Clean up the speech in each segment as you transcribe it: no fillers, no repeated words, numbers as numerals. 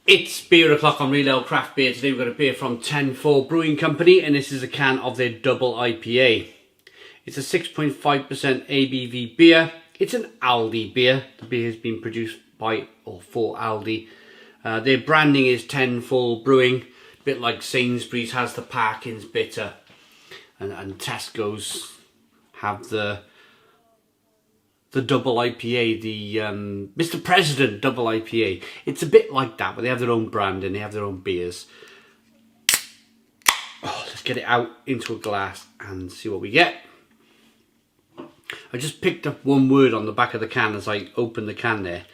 It's beer o'clock on Real Ale Craft Beer. Today we've got a beer from 10-4 Brewing Company, and this is a can of their double IPA. It's a 6.5% ABV beer. It's an Aldi beer. The beer has been produced by or for Aldi. Their branding is 10-4 Brewing, a bit like Sainsbury's has the Parkins bitter, and Tesco's have the double IPA, the Mr. President double IPA. It's a bit like that, but they have their own brand and they have their own beers. Oh, let's get it out into a glass and see what we get. I just picked up one word on the back of the can as I opened the can there,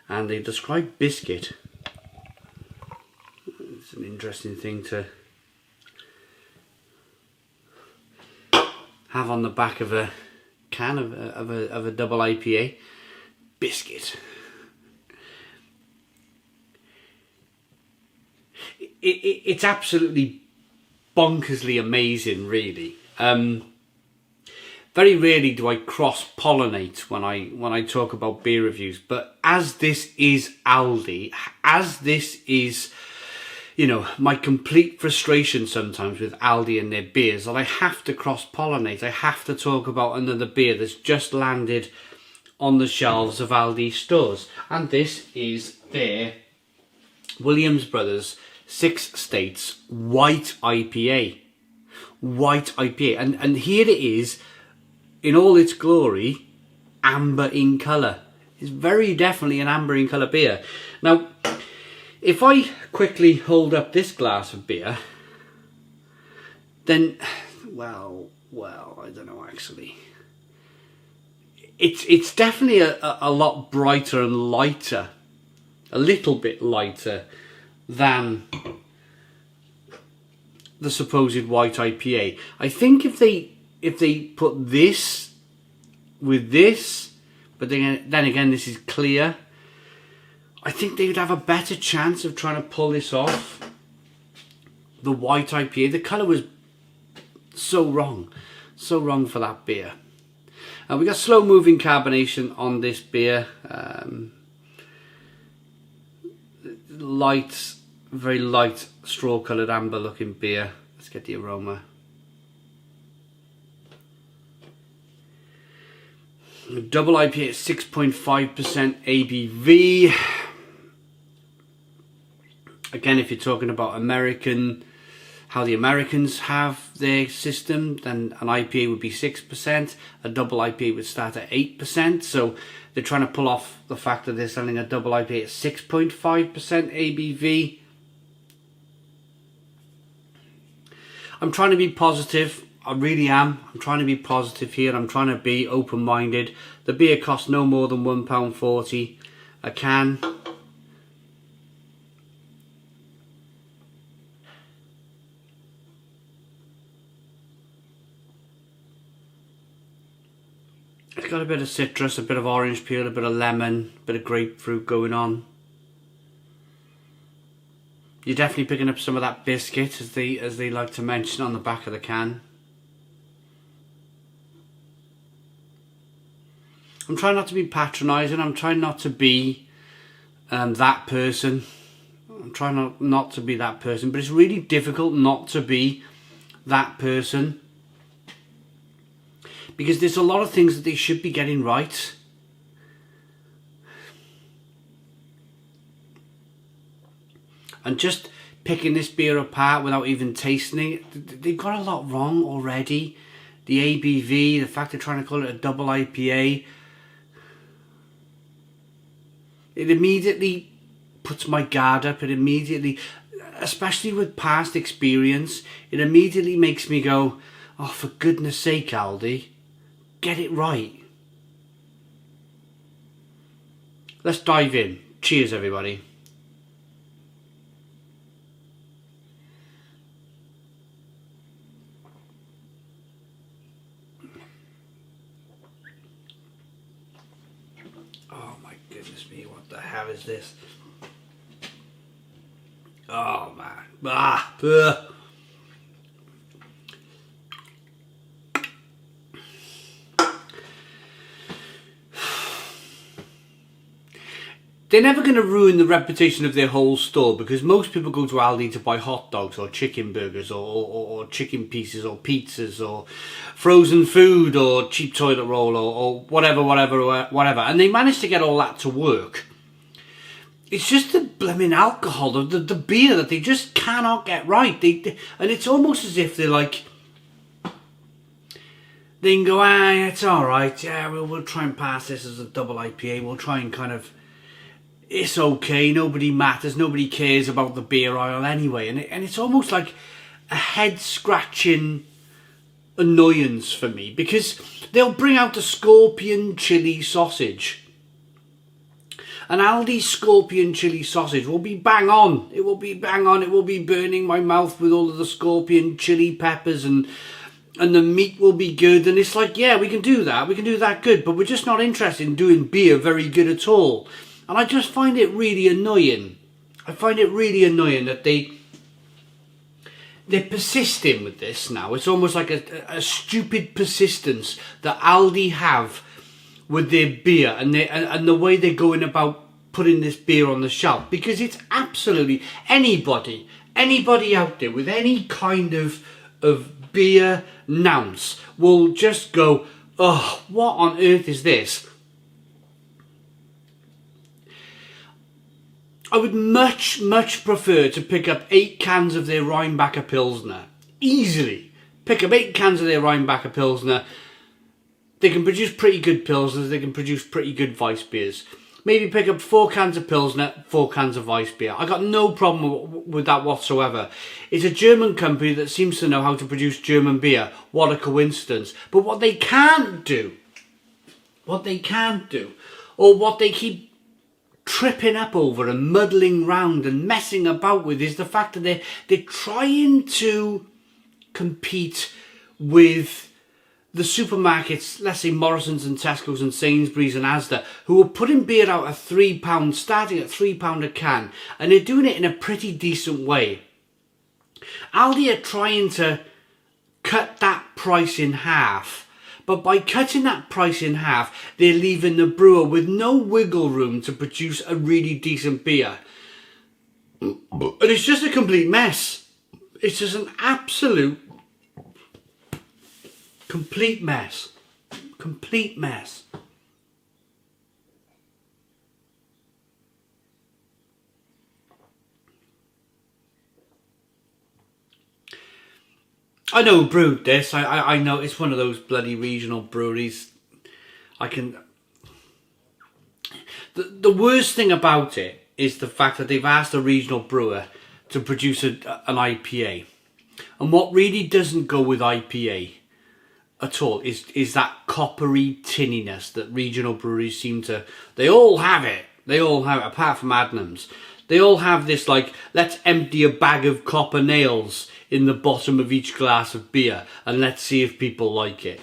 and they describe biscuit. It's an interesting thing to have on the back of a can of a double IPA. Biscuit. It's absolutely bonkersly amazing, really. Very rarely do I cross-pollinate when I talk about beer reviews, but as this is Aldi, as this is, you know, my complete frustration sometimes with Aldi and their beers, that I have to cross-pollinate. I have to talk about another beer that's just landed on the shelves of Aldi stores. And this is their Williams Brothers 6 States White IPA. White IPA. And here it is, in all its glory, amber in colour. It's very definitely an amber in colour beer. Now, if I quickly hold up this glass of beer, then, well, I don't know actually. It's definitely a lot brighter and lighter, a little bit lighter than the supposed white IPA. I think if they put this with this, but then again this is clear, I think they would have a better chance of trying to pull this off. The white IPA, the colour was so wrong for that beer. We got slow moving carbonation on this beer. Light, very light straw coloured amber looking beer. Let's get the aroma. Double IPA at 6.5% ABV. Again, if you're talking about how the Americans have their system, then an IPA would be 6%. A double IPA would start at 8%. So they're trying to pull off the fact that they're selling a double IPA at 6.5% ABV. I'm trying to be positive. I really am. I'm trying to be positive here. I'm trying to be open-minded. The beer costs no more than £1.40 a can. It's got a bit of citrus, a bit of orange peel, a bit of lemon, a bit of grapefruit going on. You're definitely picking up some of that biscuit, as they like to mention on the back of the can. I'm trying not to be patronising. I'm trying not to be that person. I'm trying not to be that person, but it's really difficult not to be that person, because there's a lot of things that they should be getting right. And just picking this beer apart without even tasting it, they've got a lot wrong already. The ABV, the fact they're trying to call it a double IPA, it immediately puts my guard up. It immediately, especially with past experience, it immediately makes me go, oh, for goodness sake, Aldi, get it right. Let's dive in. Cheers, everybody. Oh my goodness me, what the hell is this? Oh man. they're never going to ruin the reputation of their whole store, because most people go to Aldi to buy hot dogs or chicken burgers or chicken pieces or pizzas or frozen food or cheap toilet roll or whatever. And they managed to get all that to work. It's just the blooming alcohol, the beer that they just cannot get right. And it's almost as if they're like, they can go, it's all right. Yeah, we'll try and pass this as a double IPA. We'll try and kind of, it's okay. Nobody matters. Nobody cares about the beer aisle anyway. And it's almost like a head-scratching annoyance for me, because they'll bring out the scorpion chili sausage. An Aldi scorpion chili sausage will be bang on. It will be bang on. It will be burning my mouth with all of the scorpion chili peppers, and the meat will be good. And it's like, yeah, we can do that. We can do that good. But we're just not interested in doing beer very good at all. And I just find it really annoying. I find it really annoying that they're persisting with this now. It's almost like a stupid persistence that Aldi have with their beer and the way they're going about putting this beer on the shelf, because it's absolutely anybody out there with any kind of beer nounce will just go, oh, what on earth is this? I would much prefer to pick up 8 cans of their Rheinbacher Pilsner. Easily pick up 8 cans of their Rheinbacher Pilsner. They can produce pretty good Pilsners, they can produce pretty good Weiss beers. Maybe pick up 4 cans of Pilsner, 4 cans of Weiss beer. I got no problem with that whatsoever. It's a German company that seems to know how to produce German beer. What a coincidence. But what they can't do, or what they keep tripping up over and muddling round and messing about with, is the fact that they're trying to compete with the supermarkets, let's say Morrison's and Tesco's and Sainsbury's and Asda, who are putting beer out at £3, starting at £3 a can, and they're doing it in a pretty decent way. Aldi are trying to cut that price in half, but by cutting that price in half, they're leaving the brewer with no wiggle room to produce a really decent beer. And it's just a complete mess. It's just an absolute complete mess. Complete mess. I know who brewed this. I know it's one of those bloody regional breweries. The worst thing about it is the fact that they've asked a regional brewer to produce an IPA. And what really doesn't go with IPA at all is that coppery tinniness that regional breweries seem to, they all have it, apart from Adnams. They all have this, like, let's empty a bag of copper nails in the bottom of each glass of beer and let's see if people like it.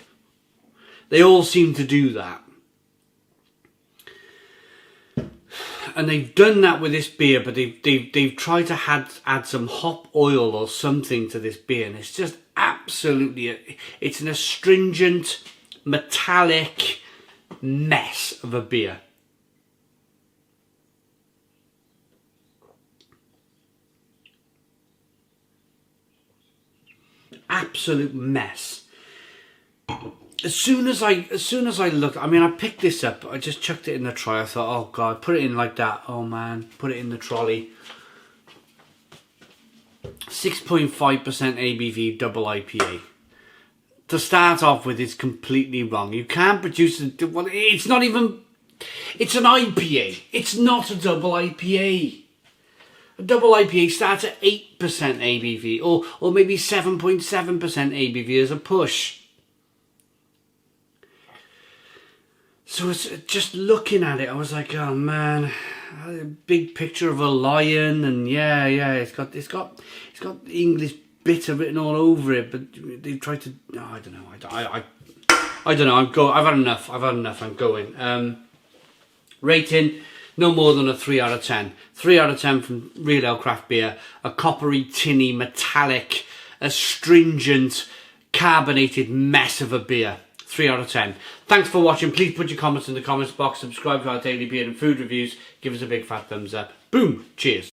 They all seem to do that. And they've done that with this beer, but they've tried to add some hop oil or something to this beer, and it's just absolutely, it's an astringent, metallic mess of a beer. Absolute mess. As soon as I looked, I mean, I picked this up, I just chucked it in the trolley. I thought, oh God, put it in like that. Oh man, put it in the trolley. 6.5% ABV double IPA. To start off with, it's completely wrong. You can't produce it. Well, it's not even, it's an IPA. It's not a double IPA. A double IPA starts at 8% ABV or maybe 7.7% ABV as a push. So it's just looking at it, I was like, oh man, a big picture of a lion, and yeah, it's got English bitter written all over it, but they tried to, I don't know, I don't know, I've had enough, I'm going. Rating, no more than a 3 out of 10. 3 out of 10 from Real Ale Craft Beer, a coppery, tinny, metallic, astringent, carbonated mess of a beer. 3 out of 10. Thanks for watching. Please put your comments in the comments box. Subscribe to our daily beer and food reviews. Give us a big fat thumbs up. Boom. Cheers.